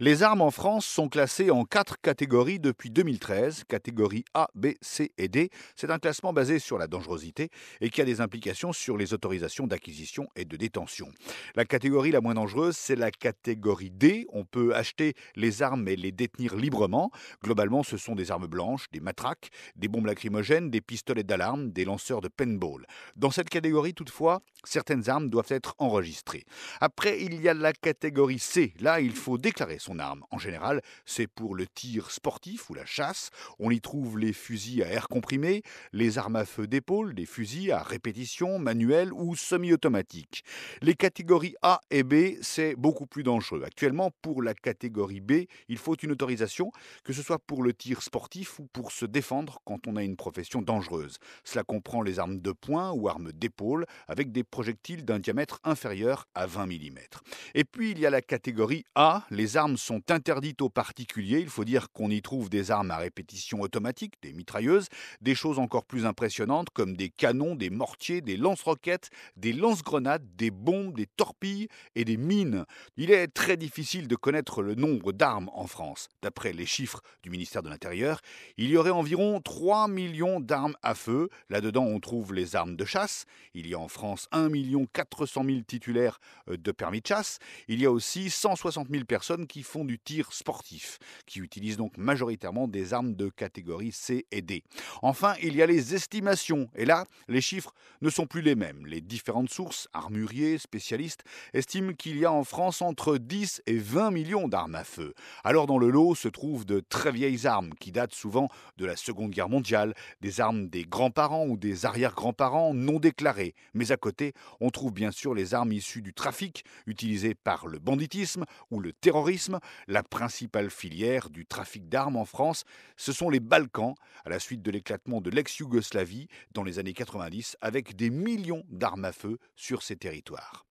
Les armes en France sont classées en 4 catégories depuis 2013, catégories A, B, C et D. C'est un classement basé sur la dangerosité et qui a des implications sur les autorisations d'acquisition et de détention. La catégorie la moins dangereuse, c'est la catégorie D. On peut acheter les armes et les détenir librement. Globalement, ce sont des armes blanches, des matraques, des bombes lacrymogènes, des pistolets d'alarme, des lanceurs de paintball. Dans cette catégorie, toutefois, certaines armes doivent être enregistrées. Après, il y a la catégorie C. Là, il faut déclarer son arme. En général, c'est pour le tir sportif ou la chasse. On y trouve les fusils à air comprimé, les armes à feu d'épaule, des fusils à répétition, manuels ou semi-automatiques. Les catégories A et B, c'est beaucoup plus dangereux. Actuellement, pour la catégorie B, il faut une autorisation, que ce soit pour le tir sportif ou pour se défendre quand on a une profession dangereuse. Cela comprend les armes de poing ou armes d'épaule avec des projectiles d'un diamètre inférieur à 20 mm. Et puis il y a la catégorie A, les armes sont interdites aux particuliers, il faut dire qu'on y trouve des armes à répétition automatique, des mitrailleuses, des choses encore plus impressionnantes comme des canons, des mortiers, des lance-roquettes, des lance-grenades, des bombes, des torpilles et des mines. Il est très difficile de connaître le nombre d'armes en France. D'après les chiffres du ministère de l'Intérieur, il y aurait environ 3 millions d'armes à feu. Là-dedans, on trouve les armes de chasse. Il y a en France 1 400 000 titulaires de permis de chasse. Il y a aussi 160 000 personnes qui font du tir sportif, qui utilisent donc majoritairement des armes de catégorie C et D. Enfin, il y a les estimations. Et là, les chiffres ne sont plus les mêmes. Les différentes sources, armuriers, spécialistes, estiment qu'il y a en France entre 10 et 20 millions d'armes à feu. Alors dans le lot se trouvent de très vieilles armes qui datent souvent de la Seconde Guerre mondiale, des armes des grands-parents ou des arrière-grands-parents non déclarées. Mais à côté, on trouve bien sûr les armes issues du trafic, utilisées par le banditisme ou le terrorisme. La principale filière du trafic d'armes en France, ce sont les Balkans, à la suite de l'éclatement de l'ex-Yougoslavie dans les années 90, avec des millions d'armes à feu sur ces territoires.